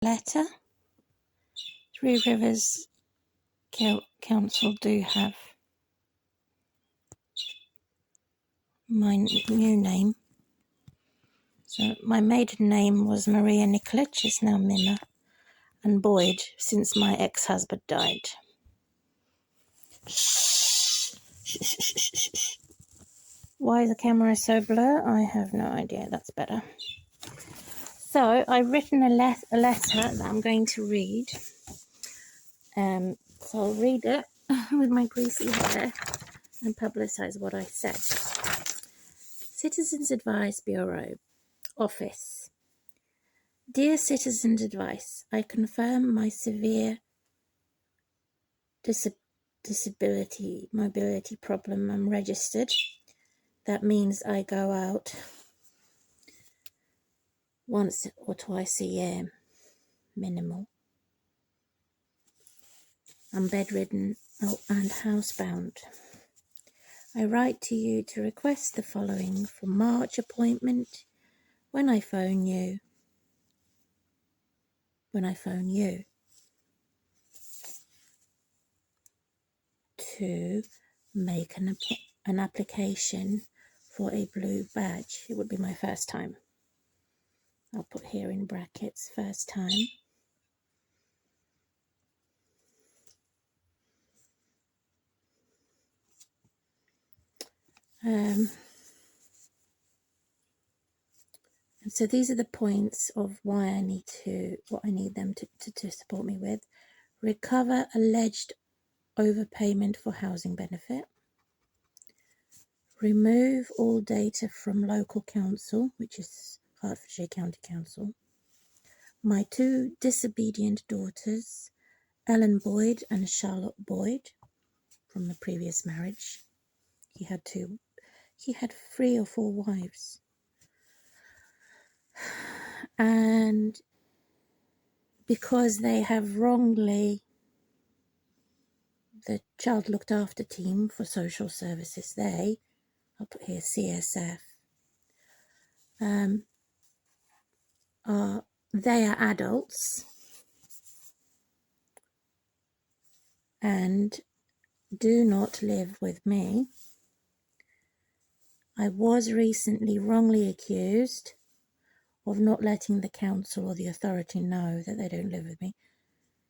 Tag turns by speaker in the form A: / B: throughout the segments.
A: letter. Three Rivers Council do have my new name. So my maiden name was Maria Nikolic, it's now Mima, and Boyd since my ex-husband died. Why the camera is so blur? I have no idea. That's better. So I've written a letter that I'm going to read. So I'll read it with my greasy hair and publicise what I said. Citizens Advice Bureau Office. Dear Citizens Advice, I confirm my severe mobility problem. I'm registered. That means I go out once or twice a year, minimal. I'm bedridden and housebound. I write to you to request the following for March appointment when I phone you. To make an application for a blue badge. It would be my first time. I'll put here in brackets, first time. And so these are the points of why I need what I need them to support me with. Recover alleged overpayment for housing benefit. Remove all data from local council, which is Hertfordshire County Council. My two disobedient daughters, Ellen Boyd and Charlotte Boyd, from the previous marriage. He had 3 or 4 wives. And because they have wrongly, the child looked after team for social services, I'll put here CSF, they are adults and do not live with me. I was recently wrongly accused of not letting the council or the authority know that they don't live with me.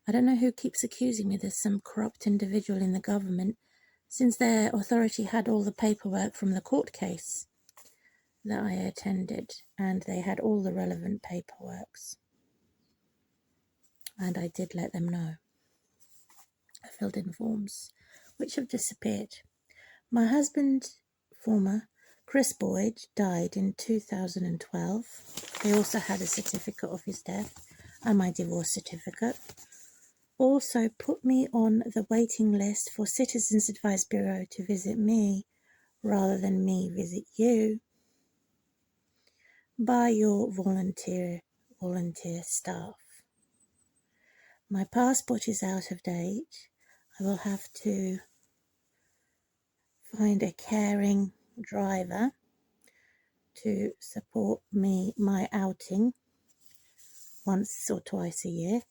A: I don't know who keeps accusing me. There's some corrupt individual in the government, since their authority had all the paperwork from the court case that I attended, and they had all the relevant paperworks. And I did let them know. I filled in forms, which have disappeared. My husband, former Chris Boyd, died in 2012. They also had a certificate of his death and my divorce certificate. Also put me on the waiting list for Citizens Advice Bureau to visit me rather than me visit you by your volunteer staff. My passport is out of date. I will have to find a caring driver to support my outing once or twice a year,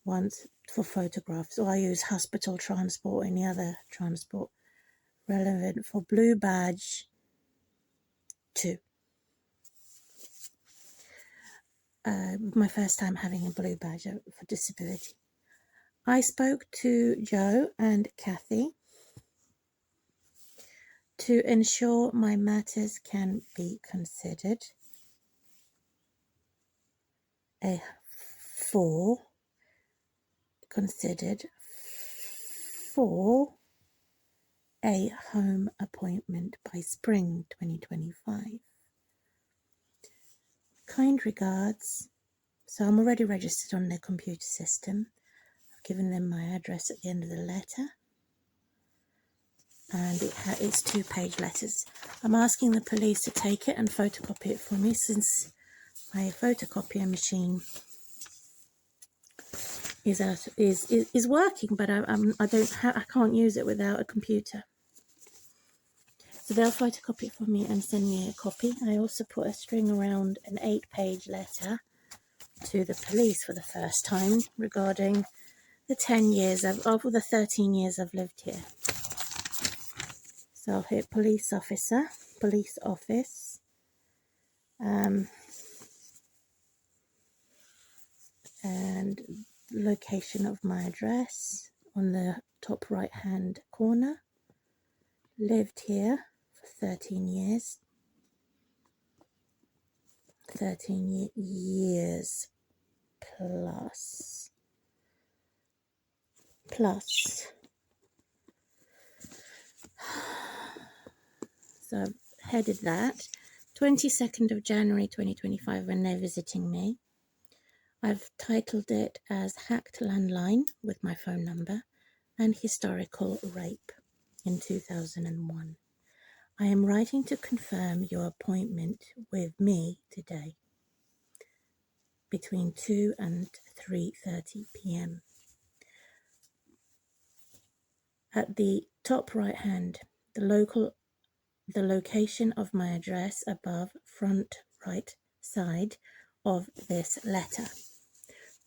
A: once for photographs, or I use hospital transport, any other transport relevant for blue badge 2. My first time having a blue badge for disability. I spoke to Joe and Kathy to ensure my matters can be considered for a home appointment by spring 2025. Kind regards. So I'm already registered on their computer system. I've given them my address at the end of the letter. And it's 2-page letters. I'm asking the police to take it and photocopy it for me, since my photocopier machine is working, but I can't use it without a computer. So they'll photocopy it for me and send me a copy. I also put a string around an 8-page letter to the police for the first time regarding the 10 years over the 13 years I've lived here. So I'll hit police officer, police office, and location of my address on the top right hand corner. Lived here for 13 years. 13 years plus. So I've headed that. 22nd of January 2025 when they're visiting me. I've titled it as Hacked Landline with my phone number and Historical Rape in 2001. I am writing to confirm your appointment with me today between 2 and 3:30 p.m. At the top right hand, the location of my address above front right side of this letter.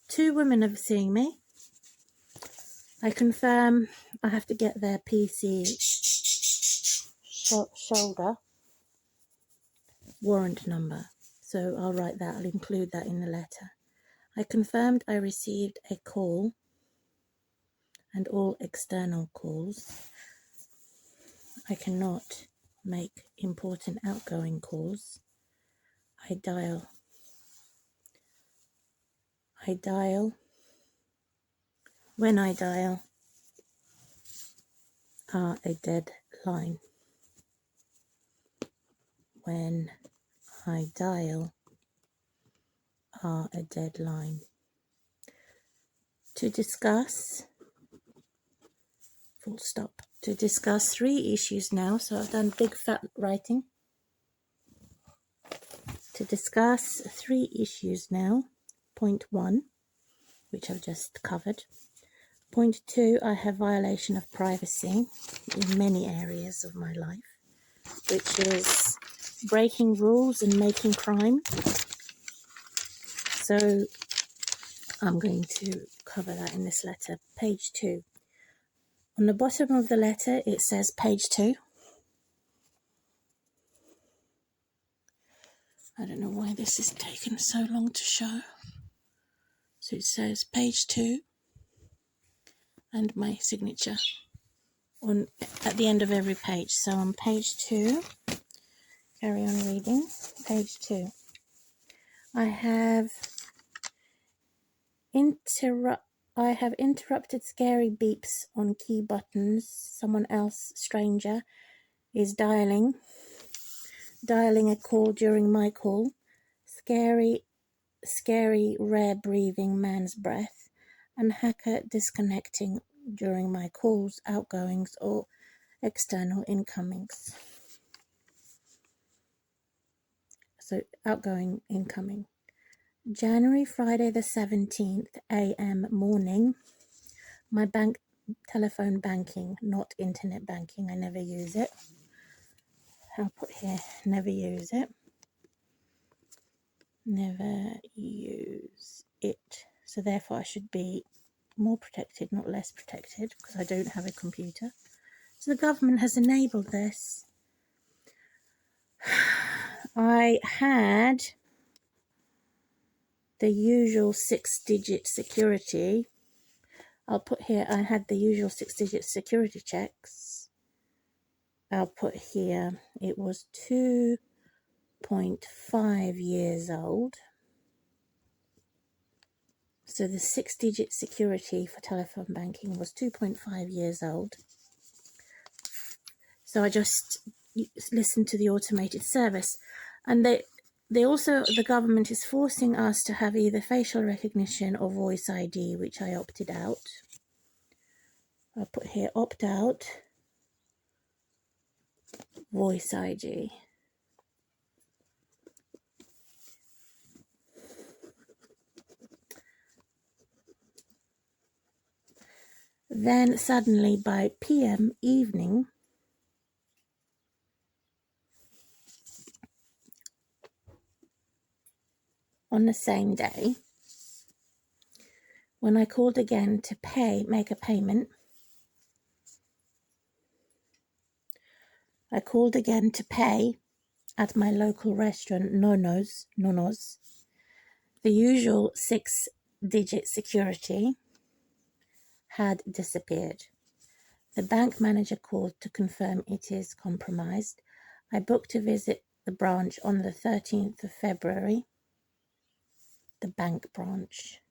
A: 2 women are seeing me. I confirm I have to get their PC shoulder warrant number. So I'll write that, I'll include that in the letter. I confirmed I received a call and all external calls. I cannot make important outgoing calls. I dial. When I dial, are a dead line. When I dial, are a dead line. To discuss, full stop. To discuss 3 issues now, so I've done big fat writing. To discuss 3 issues now. Point 1, which I've just covered. Point 2, I have violation of privacy in many areas of my life, which is breaking rules and making crime. So I'm going to cover that in this letter. Page 2. On the bottom of the letter, it says page 2. I don't know why this is taking so long to show. So it says page 2 and my signature at the end of every page. So on page 2, carry on reading. Page 2. I have interrupted scary beeps on key buttons. Someone else, stranger, is dialing a call during my call. Scary, rare breathing man's breath, and hacker disconnecting during my calls, outgoings, or external incomings. So outgoing, incoming. January, Friday the 17th a.m. morning. My telephone banking, not internet banking. I never use it. I'll put here, never use it. Never use it. So therefore I should be more protected, not less protected, because I don't have a computer. So the government has enabled this. I had the usual 6-digit security. I'll put here, I had the usual 6-digit security checks. I'll put here, it was 2.5 years old. So the 6-digit security for telephone banking was 2.5 years old. So I just listened to the automated service. And the government is forcing us to have either facial recognition or voice ID, which I opted out. I'll put here, opt out, voice ID. Then suddenly by PM evening, on the same day, When I called again to make a payment, I called again to pay at my local restaurant, Nono's, the usual 6-digit security had disappeared. The bank manager called to confirm it is compromised. I booked to visit the branch on the 13th of February, the bank branch,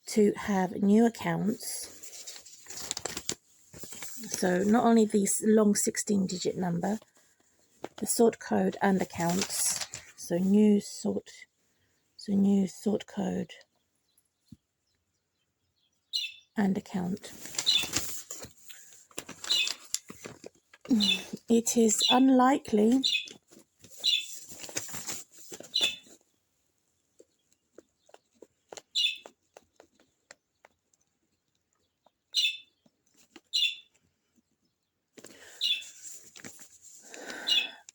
A: to have new accounts. So not only the long 16-digit number, the sort code and accounts. So new sort code and account. It is unlikely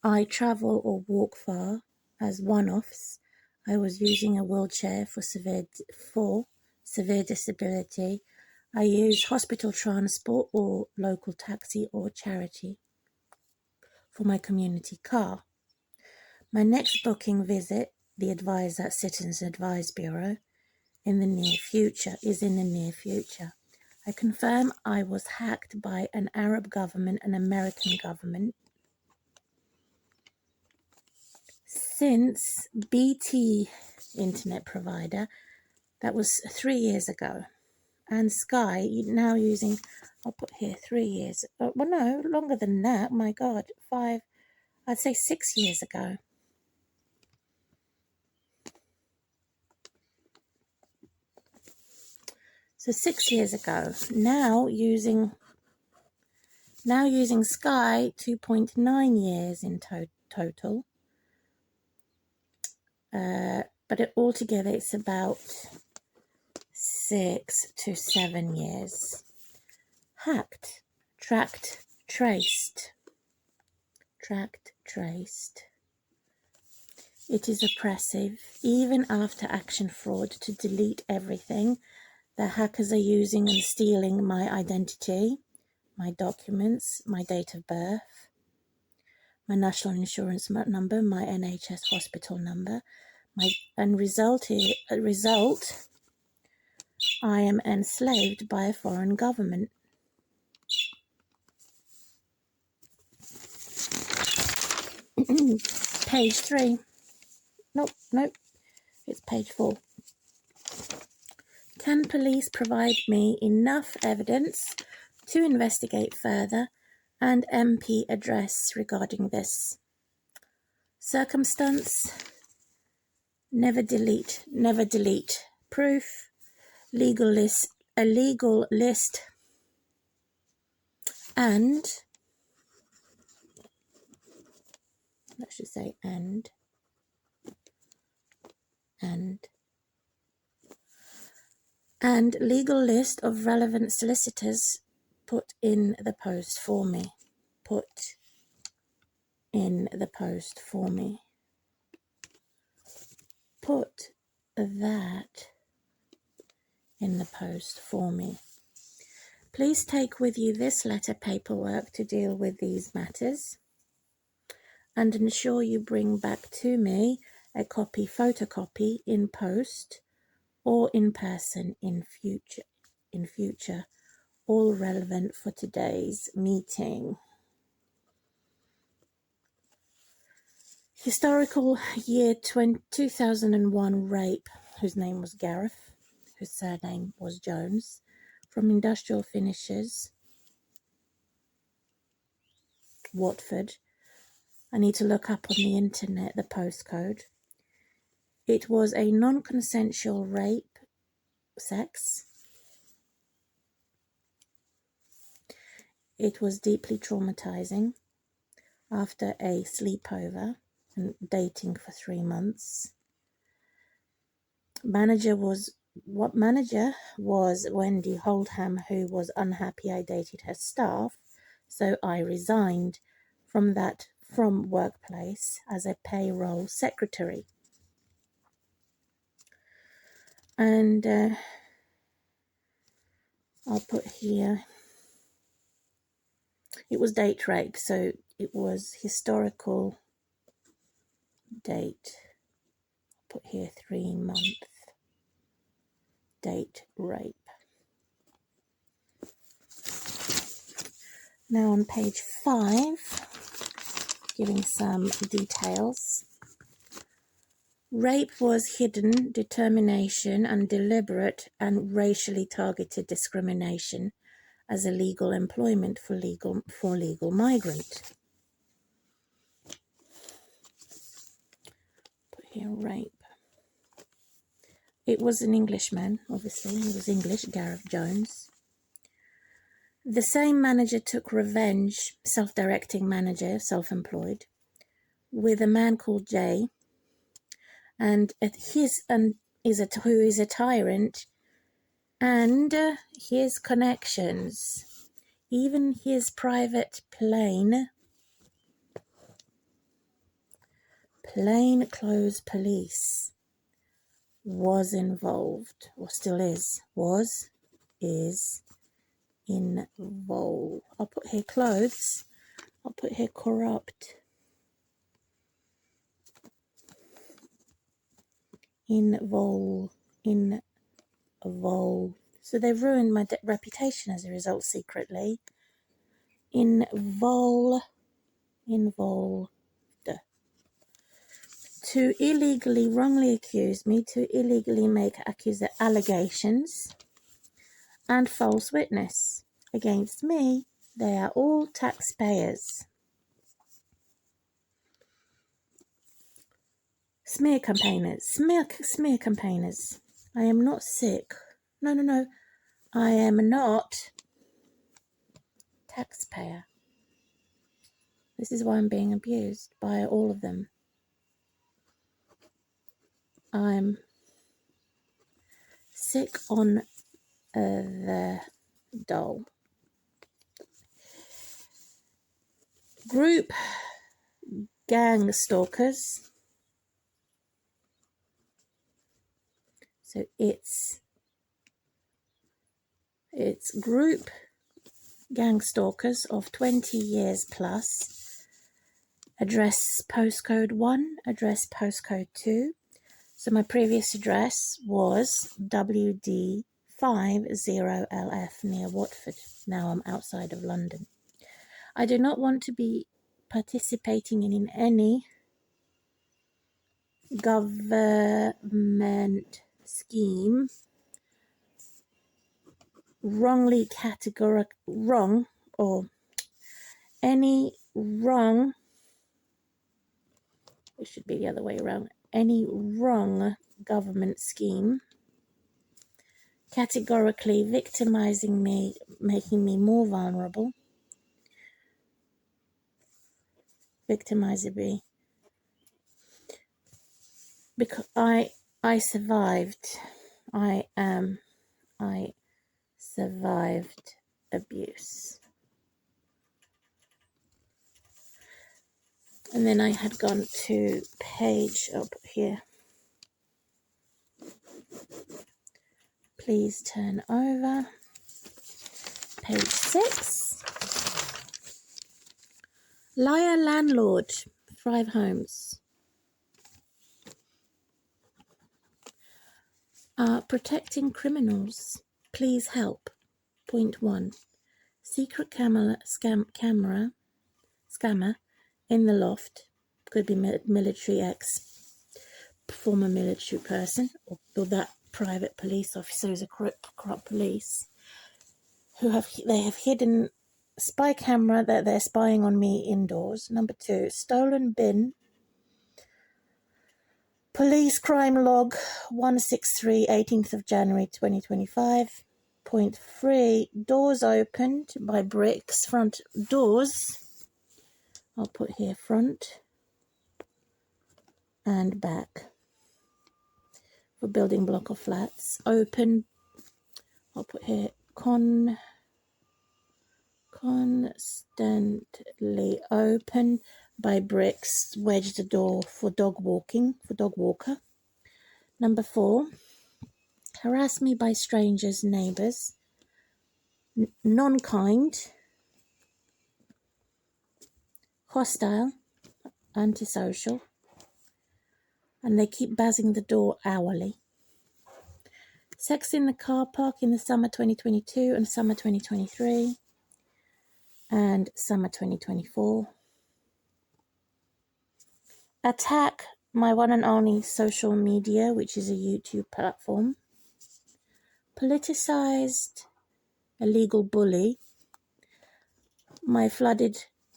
A: I travel or walk far. As one-offs, I was using a wheelchair for severe disability. I use hospital transport or local taxi or charity for my community car. My next booking visit, the advisor at Citizens Advice Bureau, is in the near future. I confirm I was hacked by an Arab government and American government. Since BT internet provider, that was 3 years ago, and Sky now using, I'll put here 3 years, well no, longer than that, my God, 5, I'd say 6 years ago. So 6 years ago, now using Sky 2.9 years in total. But altogether it's about 6 to 7 years. Hacked, tracked, traced. It is oppressive, even after action fraud, to delete everything. The hackers are using and stealing my identity, my documents, my date of birth, my national insurance number, my NHS hospital number, result, I am enslaved by a foreign government. Page 3. Nope, it's page 4. Can police provide me enough evidence to investigate further, and MP address regarding this circumstance? Never delete. Proof. A legal list, and let's just say and legal list of relevant solicitors put in the post for me. Put that in the post for me. Please take with you this letter paperwork to deal with these matters, and ensure you bring back to me a photocopy in post or in person in future, all relevant for today's meeting. Historical year 2001 rape, whose name was Gareth, whose surname was Jones, from Industrial Finishes, Watford. I need to look up on the internet the postcode. It was a non-consensual rape, sex. It was deeply traumatizing. After a sleepover and dating for 3 months. Manager was Wendy Holdham, who was unhappy I dated her staff, so I resigned from workplace as a payroll secretary. And I'll put here, it was date rape, so it was historical date. I'll put here 3-month date rape. Now on page 5, giving some details. Rape was hidden determination and deliberate and racially targeted discrimination as illegal employment for legal migrant. Put here rape. It was an Englishman, obviously. He was English, Gareth Jones. The same manager took revenge, self-directing manager, self-employed, with a man called Jay, who is a tyrant, and his connections. Even his private plainclothes police was involved, or still is involved. I'll put here clothes. I'll put here corrupt. Involved. So they've ruined my reputation as a result secretly. Involved. To illegally, wrongly accuse me, to illegally make allegations and false witness against me. They are all taxpayers. Smear campaigners. Smear campaigners. I am not sick. No. I am not taxpayer. This is why I'm being abused by all of them. I'm sick on the dole. Group gang stalkers. So it's group gang stalkers of 20 years plus. Address postcode 1, address postcode 2. So my previous address was WD50LF near Watford. Now I'm outside of London. I do not want to be participating in any government scheme wrongly wrong, or any wrong, it should be the other way around, any wrong government scheme categorically victimizing me, making me more vulnerable, victimizing me, because I survived. I survived abuse. And then I had gone to page up here. Please turn over. Page 6. Liar landlord, 5 homes. Protecting criminals. Please help. Point 1. Secret camera scammer in the loft. Could be military former military person, or that private police officer is a corrupt police, they have hidden spy camera that they're spying on me indoors. Number 2, stolen bin. Police crime log 163, 18th of January 2025. Point 3, doors opened by bricks, front doors. I'll put here front and back. For building block of flats. Open, I'll put here constantly open by bricks, wedged the door for dog walker. Number 4, harassed me by strangers, neighbours, non-kind, hostile, antisocial, and they keep buzzing the door hourly. Sex in the car park in the summer 2022 and summer 2023 and summer 2024. Attack my one and only social media, which is a YouTube platform. Politicized, illegal bully. My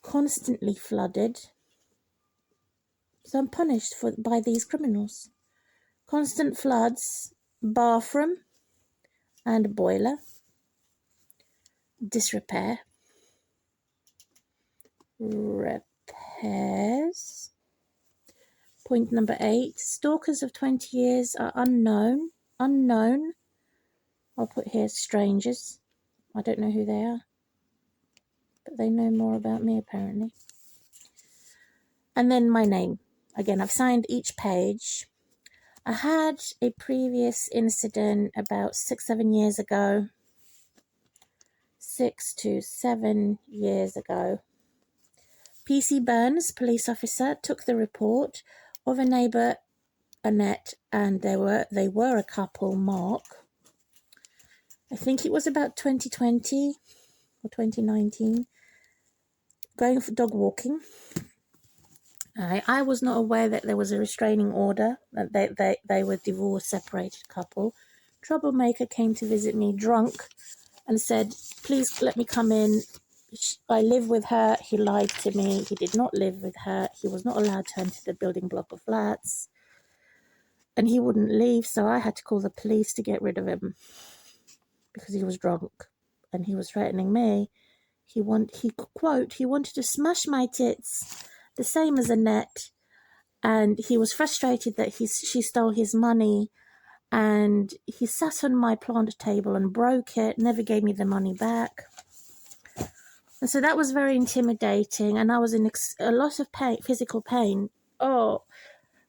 A: constantly flooded. So I'm punished by these criminals. Constant floods, bathroom and boiler. Disrepair. Repairs. Point number 8. Stalkers of 20 years are unknown. Unknown. I'll put here strangers. I don't know who they are. But they know more about me apparently. And then my name. Again, I've signed each page. I had a previous incident about 6-7 years ago. 6 to 7 years ago. PC Burns, police officer, took the report of a neighbour, Annette, and they were a couple, Mark. I think it was about 2020 or 2019, going for dog walking. I was not aware that there was a restraining order, that they were divorced, separated couple. Troublemaker came to visit me drunk and said, please let me come in. I live with her. He lied to me. He did not live with her. He was not allowed to enter the building block of flats. And he wouldn't leave, so I had to call the police to get rid of him because he was drunk and he was threatening me. He wanted to smash my tits, the same as Annette, and he was frustrated that she stole his money, and he sat on my plant table and broke it, never gave me the money back. And so that was very intimidating, and I was in a lot of pain, physical pain. Oh,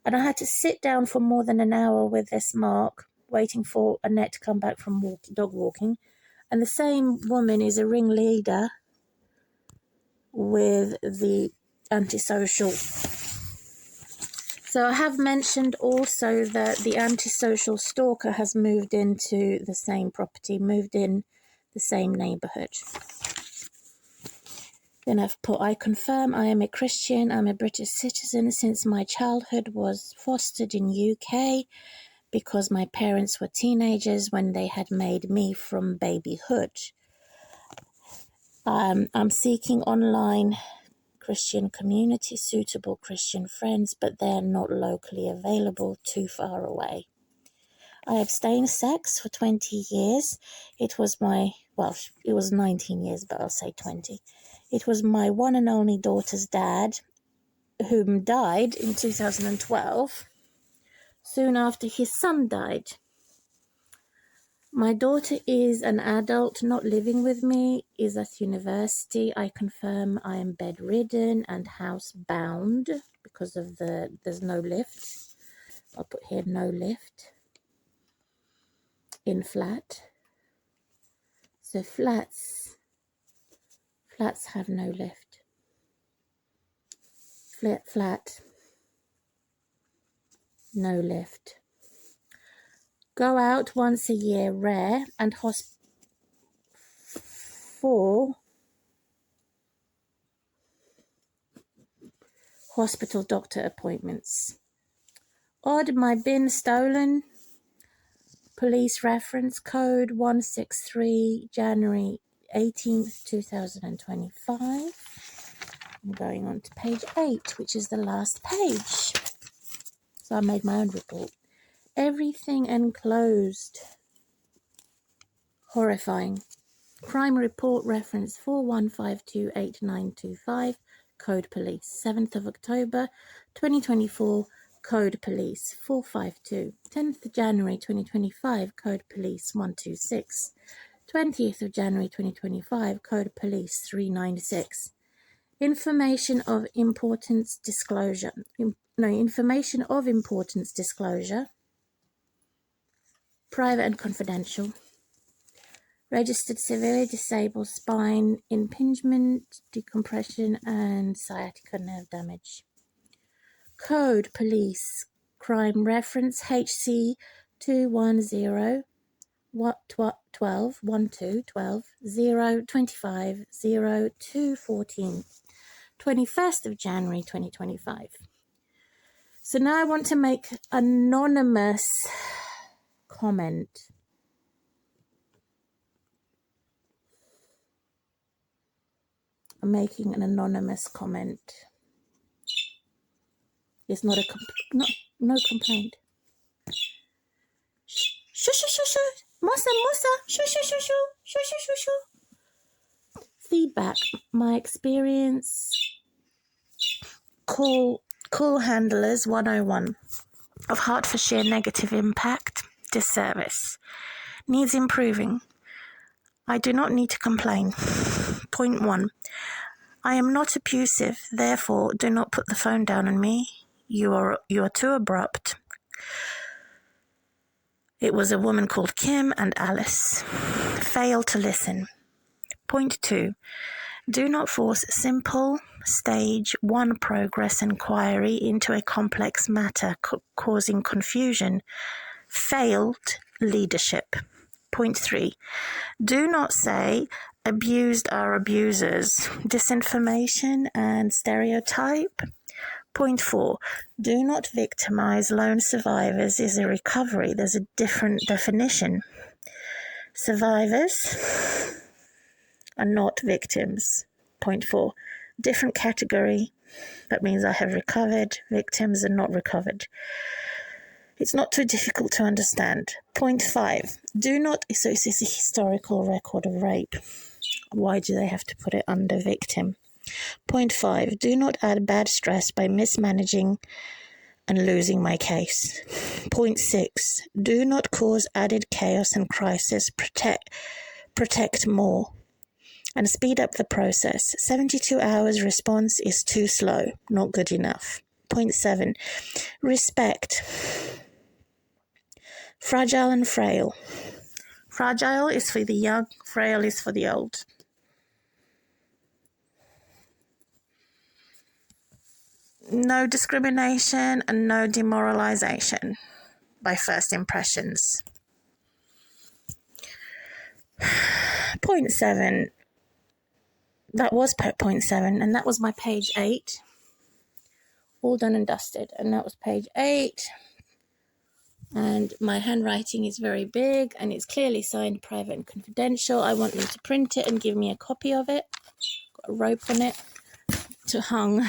A: and I had to sit down for more than an hour with this Mark, waiting for Annette to come back from dog walking. And the same woman is a ringleader with the antisocial. So I have mentioned also that the antisocial stalker has moved into the same property, moved in the same neighbourhood. Then I've put, I confirm I am a Christian. I'm a British citizen. Since my childhood was fostered in UK because my parents were teenagers when they had made me from babyhood. I'm seeking online Christian community, suitable Christian friends, but they're not locally available, too far away. I abstained sex for 20 years. It was 19 years, but I'll say 20. It was my one and only daughter's dad, whom died in 2012, soon after his son died. My daughter is an adult, not living with me, is at university. I confirm I am bedridden and housebound because of there's no lift. I'll put here no lift in flat. So flats have no lift. Flat, no lift. Go out once a year, rare, and for hospital doctor appointments. Odd, my bin stolen. Police reference code 163, January 18th, 2025. I'm going on to page 8, which is the last page. So I made my own report. Everything enclosed. Horrifying. Crime report reference 41528925, code police. 7th of October 2024, code police 452. 10th January 2025, code police 126. 20th of January 2025, code police 396. Information of importance disclosure. Information of importance disclosure. private and confidential. Registered severely disabled spine impingement, decompression, and sciatica nerve damage. Code police crime reference HC 210 12 025 0214, 21st of January 2025. So now I want to make anonymous comment. I'm making an anonymous comment. It's not a no complaint. Shh, shoo, shoo, shoo, shoo. Musa, shoo, shoo, shoo, shoo, shoo, shoo, shoo, shoo. Feedback. My experience. Call handlers 101 of Hertfordshire negative impact disservice. Needs improving. I do not need to complain. Point 1. I am not abusive, therefore do not put the phone down on me. You are too abrupt. It was a woman called Kim and Alice. Fail to listen. Point 2. Do not force simple stage 1 progress inquiry into a complex matter causing confusion. Failed leadership. Point 3. Do not say abused are abusers. Disinformation and stereotype. Point 4. Do not victimize lone survivors is a recovery. There's a different definition. Survivors are not victims. Point 4. Different category. That means I have recovered. Victims are not recovered. It's not too difficult to understand. Point 5. Do not, so it's a historical record of rape. Why do they have to put it under victim? Point 5. Do not add bad stress by mismanaging and losing my case. Point 6. Do not cause added chaos and crisis. Protect more. And speed up the process. 72 hours response is too slow. Not good enough. Point 7. Respect. Fragile and frail. Fragile is for the young, frail is for the old. No discrimination and no demoralization by first impressions. Point 7. That was point 7, and that was my page 8. All done and dusted, and that was page 8. And my handwriting is very big, and it's clearly signed private and confidential. I want them to print it and give me a copy of it. Got a rope on it to hung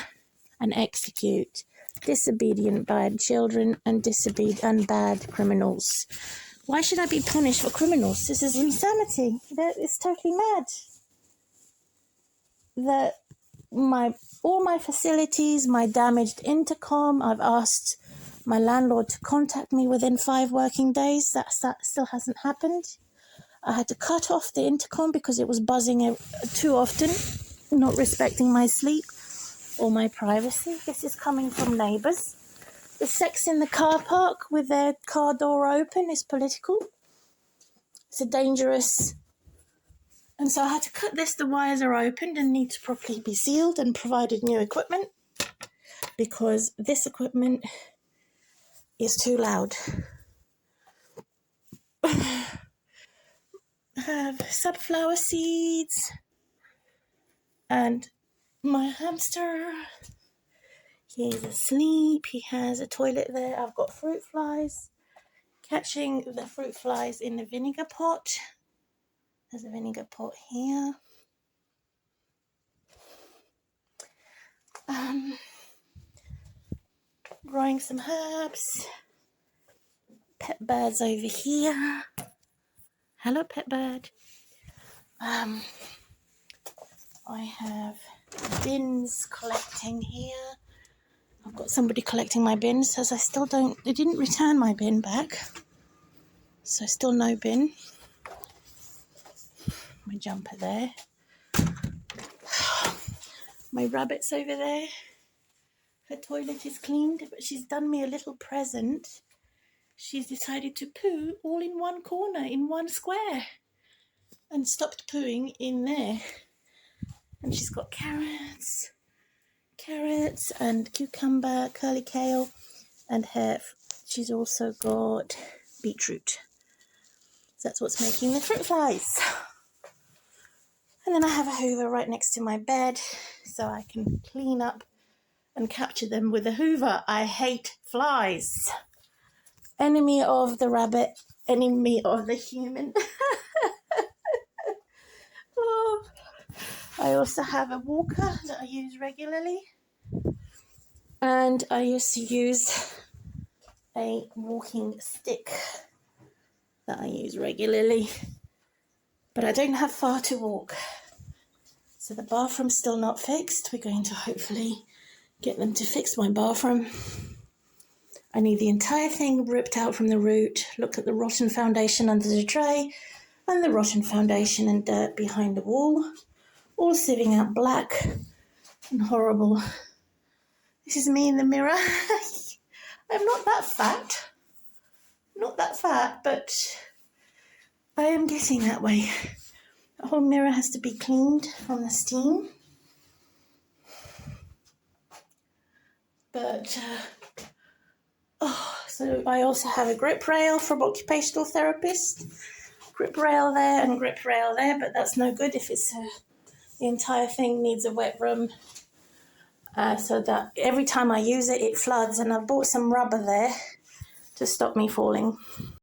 A: and execute disobedient bad children and bad criminals. Why should I be punished for criminals? This is insanity. It's totally mad. All my facilities, my damaged intercom, I've asked my landlord to contact me within 5 working days. That still hasn't happened. I had to cut off the intercom because it was buzzing too often, not respecting my sleep or my privacy. This is coming from neighbours. The sex in the car park with their car door open is political. It's a dangerous. And so I had to cut this. The wires are opened and need to properly be sealed and provided new equipment because this equipment is too loud. I have sunflower seeds and my hamster. He's asleep. He has a toilet there. I've got fruit flies. Catching the fruit flies in the vinegar pot. There's a vinegar pot here. Growing some herbs. Pet birds over here. Hello, pet bird. I have bins collecting here. I've got somebody collecting my bins. Says they didn't return my bin back. So still no bin. My jumper there. My rabbit's over there. Her toilet is cleaned, but she's done me a little present. she's decided to poo all in one corner, in one square, and stopped pooing in there. And she's got carrots and cucumber, curly kale, and she's also got beetroot. So that's what's making the fruit flies. And then I have a hoover right next to my bed so I can clean up and capture them with a hoover. I hate flies. Enemy of the rabbit, enemy of the human. Oh. I also have a walker that I use regularly. And I used to use a walking stick that I use regularly. But I don't have far to walk. So the bathroom's still not fixed. We're going to hopefully get them to fix my bathroom. I need the entire thing ripped out from the root. Look at the rotten foundation under the tray and the rotten foundation and dirt behind the wall. All sieving out black and horrible. This is me in the mirror. I'm not that fat. Not that fat, but I am getting that way. The whole mirror has to be cleaned from the steam. But, so I also have a grip rail from occupational therapist. Grip rail there and grip rail there, but that's no good if it's the entire thing needs a wet room. So that every time I use it, it floods, and I've bought some rubber there to stop me falling.